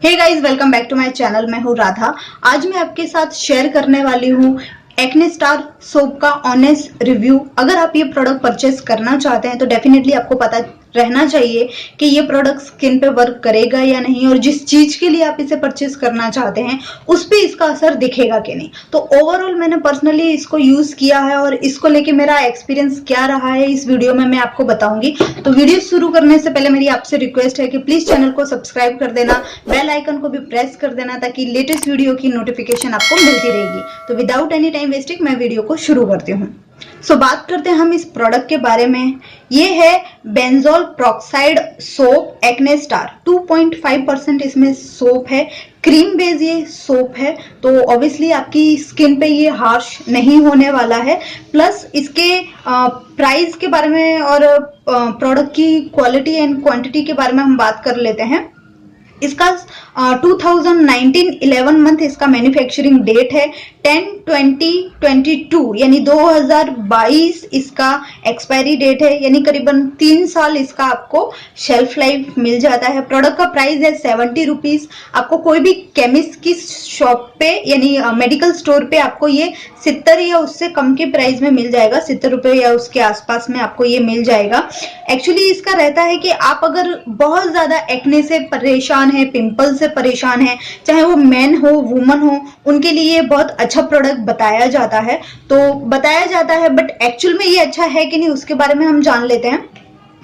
Hey guys, welcome back to my channel. मैं हूँ राधा। आज मैं आपके साथ शेयर करने वाली हूँ एक्ने स्टार सोप का ऑनेस्ट रिव्यू। अगर आप ये प्रोडक्ट परचेस करना चाहते हैं तो डेफिनेटली आपको पता रहना चाहिए कि ये प्रोडक्ट स्किन पे वर्क करेगा या नहीं, और जिस चीज के लिए आप इसे परचेस करना चाहते हैं उस पे इसका असर दिखेगा कि नहीं। तो ओवरऑल मैंने पर्सनली इसको यूज किया है और इसको लेके मेरा एक्सपीरियंस क्या रहा है इस वीडियो में मैं आपको बताऊंगी। तो वीडियो शुरू करने से पहले मेरी आपसे रिक्वेस्ट है कि प्लीज चैनल को सब्सक्राइब कर देना, बेल आइकन को भी प्रेस कर देना ताकि लेटेस्ट वीडियो की नोटिफिकेशन आपको मिलती रहेगी। तो विदाउट एनी टाइम वेस्टिंग मैं वीडियो को शुरू करती हूँ। बात करते हैं हम इस प्रोडक्ट के बारे में। ये है benzoyl peroxide soap acne star. 2.5% इसमें सोप है, क्रीम बेस ये सोप है, तो ऑब्वियसली आपकी स्किन पे ये हार्श नहीं होने वाला है। प्लस इसके प्राइस के बारे में और प्रोडक्ट की क्वालिटी एंड क्वांटिटी के बारे में हम बात कर लेते हैं। इसका 2019 11 मंथ इसका मैन्युफैक्चरिंग डेट है। 10/20/22 यानी 2022 इसका एक्सपायरी डेट है, यानी करीबन 3 साल इसका आपको शेल्फ लाइफ मिल जाता है। प्रोडक्ट का प्राइस है 70 रुपीज। आपको कोई भी केमिस्ट की शॉप पे यानी मेडिकल स्टोर पे आपको ये 70 या उससे कम के प्राइस में मिल जाएगा। 70 रुपए या उसके आसपास में आपको ये मिल जाएगा। एक्चुअली इसका रहता है कि आप अगर बहुत ज्यादा एक्ने से परेशान है, पिंपल से परेशान है, चाहे वो मैन हो वुमन हो, उनके लिए बहुत अच्छा प्रोडक्ट बताया जाता है। बट एक्चुअल में ये अच्छा है कि नहीं उसके बारे में हम जान लेते हैं।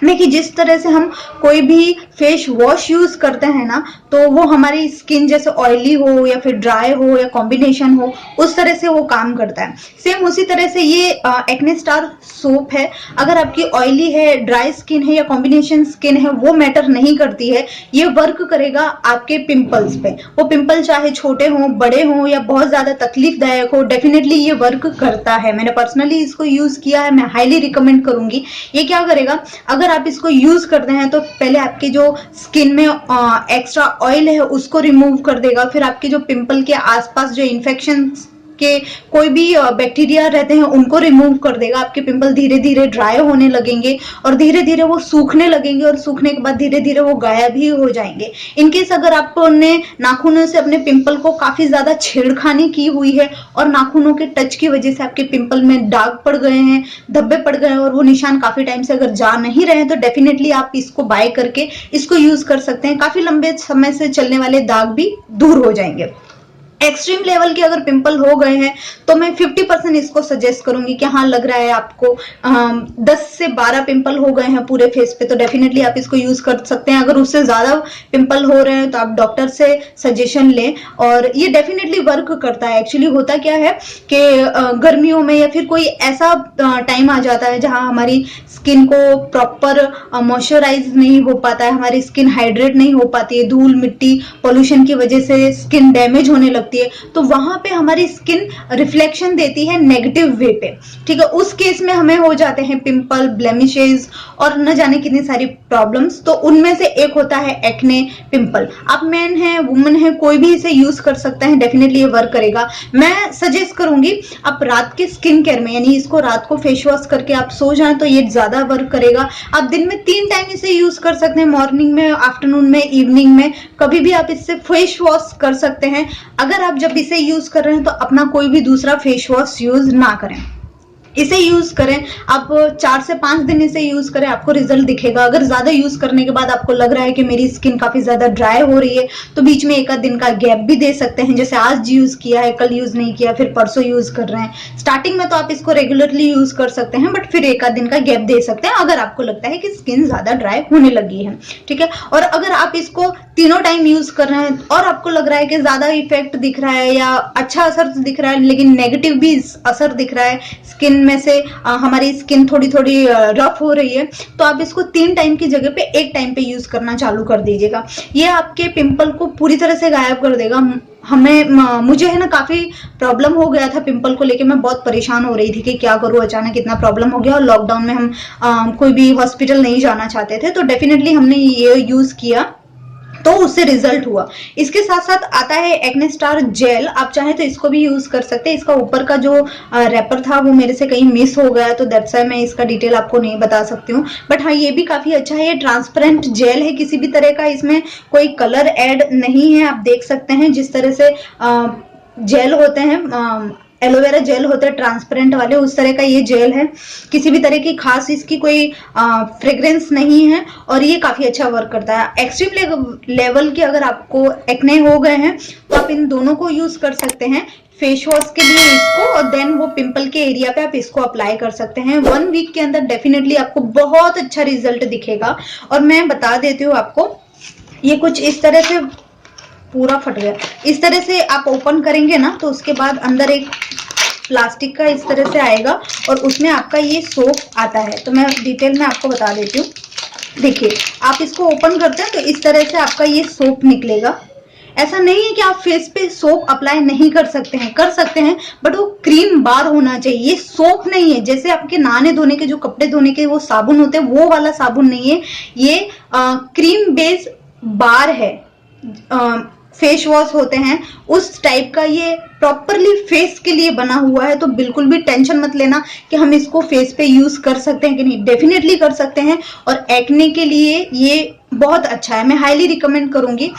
कि जिस तरह से हम कोई भी फेस वॉश यूज करते हैं ना, तो वो हमारी स्किन जैसे ऑयली हो या फिर ड्राई हो या कॉम्बिनेशन हो, उस तरह से वो काम करता है। सेम उसी तरह से ये एक्ने स्टार सोप है। अगर आपकी ऑयली है, ड्राई स्किन है या कॉम्बिनेशन स्किन है, वो मैटर नहीं करती है। ये वर्क करेगा आपके पिंपल्स पे। वो पिंपल चाहे छोटे हो, बड़े हो या बहुत ज्यादा तकलीफदायक हो, डेफिनेटली ये वर्क करता है। मैंने पर्सनली इसको यूज किया है, मैं हाईली रिकमेंड करूंगी। ये क्या करेगा, अगर आप इसको यूज करते हैं तो पहले आपके जो स्किन में एक्स्ट्रा ऑयल है उसको रिमूव कर देगा। फिर आपके जो पिंपल के आसपास जो इन्फेक्शन के कोई भी बैक्टीरिया रहते हैं उनको रिमूव कर देगा। आपके पिंपल धीरे धीरे ड्राई होने लगेंगे और धीरे धीरे वो सूखने लगेंगे, और सूखने के बाद धीरे धीरे वो गायब ही हो जाएंगे। इनकेस अगर आपने नाखूनों से अपने पिंपल को काफी ज्यादा छेड़खानी की हुई है और नाखूनों के टच की वजह से आपके पिंपल में दाग पड़ गए हैं, धब्बे पड़ गए हैं, और वो निशान काफी टाइम से अगर जा नहीं रहे हैं, तो डेफिनेटली आप इसको बाय करके इसको यूज कर सकते हैं। काफी लंबे समय से चलने वाले दाग भी दूर हो जाएंगे। एक्सट्रीम लेवल के अगर पिंपल हो गए हैं तो मैं 50% इसको सजेस्ट करूंगी कि हाँ, लग रहा है आपको 10 से 12 पिंपल हो गए हैं पूरे फेस पे, तो डेफिनेटली आप इसको यूज कर सकते हैं। अगर उससे ज्यादा पिंपल हो रहे हैं तो आप डॉक्टर से सजेशन लें, और ये डेफिनेटली वर्क करता है। एक्चुअली होता क्या है कि गर्मियों में या फिर कोई ऐसा टाइम आ जाता है जहां हमारी स्किन को प्रॉपर मॉइस्चराइज नहीं हो पाता है, हमारी स्किन हाइड्रेट नहीं हो पाती है, धूल मिट्टी पॉल्यूशन की वजह से स्किन डैमेज होने लगती है, तो वहां पे हमारी स्किन रिफ्लेक्शन देती है नेगेटिव वे पे। ठीक है, उस केस में हमें हो जाते हैं पिंपल, ब्लेमिशेस और न जाने कितनी सारी प्रॉब्लम्स। तो उनमें से एक होता है एक्ने पिंपल। आप मैन है वुमन है, कोई भी इसे यूज कर सकता है, डेफिनेटली ये वर्क करेगा। मैं सजेस्ट करूंगी आप रात के स्किन केयर में, यानी इसको रात को फेस वॉश करके आप सो जाएं तो ये ज्यादा वर्क करेगा। आप दिन में 3 टाइम इसे यूज कर सकते हैं, मॉर्निंग में, आफ्टरनून में, इवनिंग में, कभी भी आप इससे फेस वॉश कर सकते हैं। अगर आप जब इसे यूज कर रहे हैं तो अपना कोई भी दूसरा फेस वॉश यूज ना करें, इसे यूज करें। आप 4 से 5 दिन इसे यूज करें, आपको रिजल्ट दिखेगा। अगर ज्यादा यूज करने के बाद आपको लग रहा है कि मेरी स्किन काफी ज्यादा ड्राई हो रही है, तो बीच में 1 आध दिन का गैप भी दे सकते हैं। जैसे आज यूज किया है, कल यूज नहीं किया, फिर परसों यूज कर रहे हैं। स्टार्टिंग में तो आप इसको रेगुलरली यूज कर सकते हैं, बट फिर 1 आध दिन का गैप दे सकते हैं अगर आपको लगता है कि स्किन ज्यादा ड्राई होने लगी है। ठीक है, और अगर आप इसको तीनों टाइम यूज कर रहे हैं और आपको लग रहा है कि ज्यादा इफेक्ट दिख रहा है या अच्छा असर दिख रहा है लेकिन नेगेटिव भी असर दिख रहा है, स्किन में से हमारी स्किन थोड़ी थोड़ी रफ हो रही है, तो आप इसको 3 टाइम की जगह पे 1 टाइम पे यूज करना चालू कर दीजिएगा। ये आपके पिंपल को पूरी तरह से गायब कर देगा। मुझे है ना काफी प्रॉब्लम हो गया था पिंपल को लेके, मैं बहुत परेशान हो रही थी कि क्या करूं, अचानक इतना प्रॉब्लम हो गया। और लॉकडाउन में हम कोई भी हॉस्पिटल नहीं जाना चाहते थे, तो डेफिनेटली हमने ये यूज किया। तो उससे रिजल्ट हुआ। इसके साथ साथ आता है एक्ने स्टार जेल, आप चाहे तो इसको भी यूज कर सकते हैं। इसका ऊपर का जो रैपर था वो मेरे से कहीं मिस हो गया, तो दैट्स व्हाई मैं इसका डिटेल आपको नहीं बता सकती हूँ। बट हाँ, ये भी काफी अच्छा है। ये ट्रांसपेरेंट जेल है, किसी भी तरह का इसमें कोई कलर ऐड नहीं है। आप देख सकते हैं जिस तरह से जेल होते हैं, एलोवेरा जेल होते हैं ट्रांसपेरेंट वाले, उस तरह का ये जेल है। किसी भी तरह की खास इसकी कोई फ्रेग्रेंस नहीं है और ये काफी अच्छा वर्क करता है। एक्सट्रीम लेवल के अगर आपको एक्ने हो गए हैं तो आप इन दोनों को यूज कर सकते हैं। फेस वॉश के लिए इसको, और देन वो पिंपल के एरिया पे आप इसको अप्लाई कर सकते हैं। 1 वीक के अंदर डेफिनेटली आपको बहुत अच्छा रिजल्ट दिखेगा। और मैं बता देती हूँ आपको, ये कुछ इस तरह से पूरा फट गया। इस तरह से आप ओपन करेंगे ना तो उसके बाद अंदर एक प्लास्टिक का इस तरह से आएगा और उसमें आपका ये सोप आता है। तो मैं डिटेल में आपको बता देती हूँ। देखिए, आप इसको ओपन करते हैं तो इस तरह से आपका ये सोप निकलेगा। ऐसा नहीं है कि आप फेस पे सोप अप्लाई नहीं कर सकते हैं, कर सकते हैं, बट वो क्रीम बार होना चाहिए। ये सोप नहीं है, जैसे आपके नहाने धोने के जो कपड़े धोने के वो साबुन होते हैं वो वाला साबुन नहीं है। ये क्रीम बेस बार है। फेस वॉश होते हैं उस टाइप का ये प्रॉपरली फेस के लिए बना हुआ है। तो बिल्कुल भी टेंशन मत लेना कि हम इसको फेस पे यूज कर सकते हैं कि नहीं, डेफिनेटली कर सकते हैं। और एक्ने के लिए ये बहुत अच्छा है, मैं हाईली रिकमेंड करूंगी।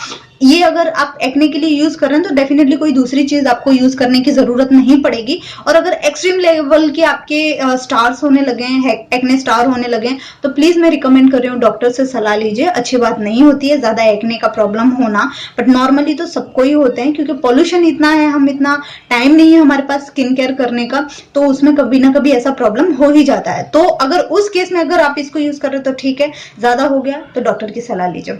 ये अगर आप एक्ने के लिए यूज कर रहे हैं तो डेफिनेटली कोई दूसरी चीज आपको यूज करने की जरूरत नहीं पड़ेगी। और अगर एक्सट्रीम लेवल के आपके स्टार्स होने लगे हैं, एक्ने स्टार होने लगे हैं, तो प्लीज मैं रिकमेंड कर रही हूँ डॉक्टर से सलाह लीजिए। अच्छी बात नहीं होती है ज्यादा एक्ने का प्रॉब्लम होना, बट नॉर्मली तो सबको ही होते हैं क्योंकि पॉल्यूशन इतना है, हम इतना टाइम नहीं है हमारे पास स्किन केयर करने का, तो उसमें कभी ना कभी ऐसा प्रॉब्लम हो ही जाता है। तो अगर उस केस में अगर आप इसको यूज कर रहे हो तो ठीक है, ज्यादा हो गया तो डॉक्टर की सलाह लीजिए।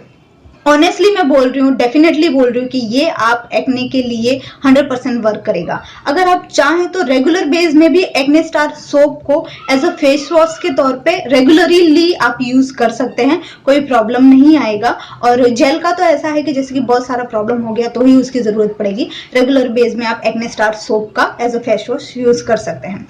ऑनेस्टली मैं बोल रही हूँ, डेफिनेटली बोल रही हूँ कि ये आप एक्ने के लिए 100% वर्क करेगा। अगर आप चाहें तो रेगुलर बेस में भी एक्ने स्टार सोप को एज अ फेस वॉश के तौर पे रेगुलरली आप यूज कर सकते हैं, कोई प्रॉब्लम नहीं आएगा। और जेल का तो ऐसा है कि जैसे कि बहुत सारा प्रॉब्लम हो गया तो ही उसकी जरूरत पड़ेगी। रेगुलर बेस में आप एक्ने स्टार सोप का as a face wash use कर सकते हैं।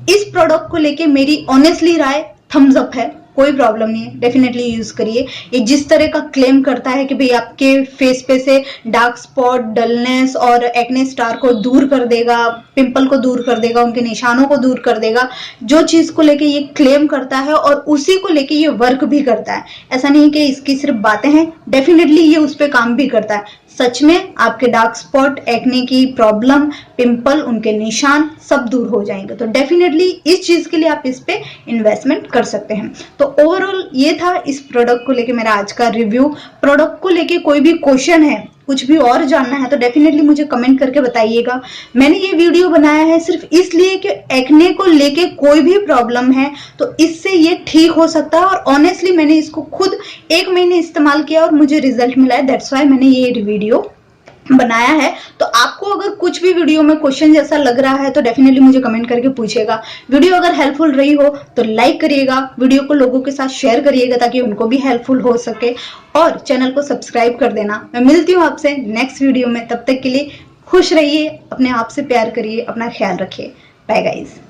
इस प्रोडक्ट को लेके मेरी ऑनेस्टली राय थम्स अप है, कोई प्रॉब्लम नहीं है, डेफिनेटली यूज करिए। ये जिस तरह का क्लेम करता है कि भाई आपके फेस पे से डार्क स्पॉट, डलनेस और एक्ने स्टार को दूर कर देगा, पिंपल को दूर कर देगा, उनके निशानों को दूर कर देगा, जो चीज को लेके ये क्लेम करता है और उसी को लेके ये वर्क भी करता है। ऐसा नहीं कि इसकी सिर्फ बातें हैं, डेफिनेटली ये उस पर काम भी करता है। सच में आपके डार्क स्पॉट, एक्ने की प्रॉब्लम, पिंपल, उनके निशान सब दूर हो जाएंगे। तो डेफिनेटली इस चीज के लिए आप इस पे इन्वेस्टमेंट कर सकते हैं। तो ओवरऑल ये था इस प्रोडक्ट को लेके मेरा आज का रिव्यू। प्रोडक्ट को लेके कोई भी क्वेश्चन है, कुछ भी और जानना है तो डेफिनेटली मुझे कमेंट करके बताइएगा। मैंने ये वीडियो बनाया है सिर्फ इसलिए कि एक्ने को लेके कोई भी प्रॉब्लम है तो इससे ये ठीक हो सकता है। और ऑनेस्टली मैंने इसको खुद 1 महीने इस्तेमाल किया और मुझे रिजल्ट मिला है, दैट्स वाई मैंने ये वीडियो बनाया है। तो आपको अगर कुछ भी वीडियो में क्वेश्चन जैसा लग रहा है तो डेफिनेटली मुझे कमेंट करके पूछिएगा। वीडियो अगर हेल्पफुल रही हो तो लाइक करिएगा, वीडियो को लोगों के साथ शेयर करिएगा ताकि उनको भी हेल्पफुल हो सके, और चैनल को सब्सक्राइब कर देना। मैं मिलती हूँ आपसे नेक्स्ट वीडियो में, तब तक के लिए खुश रहिए, अपने आप से प्यार करिए, अपना ख्याल रखिए। Bye guys.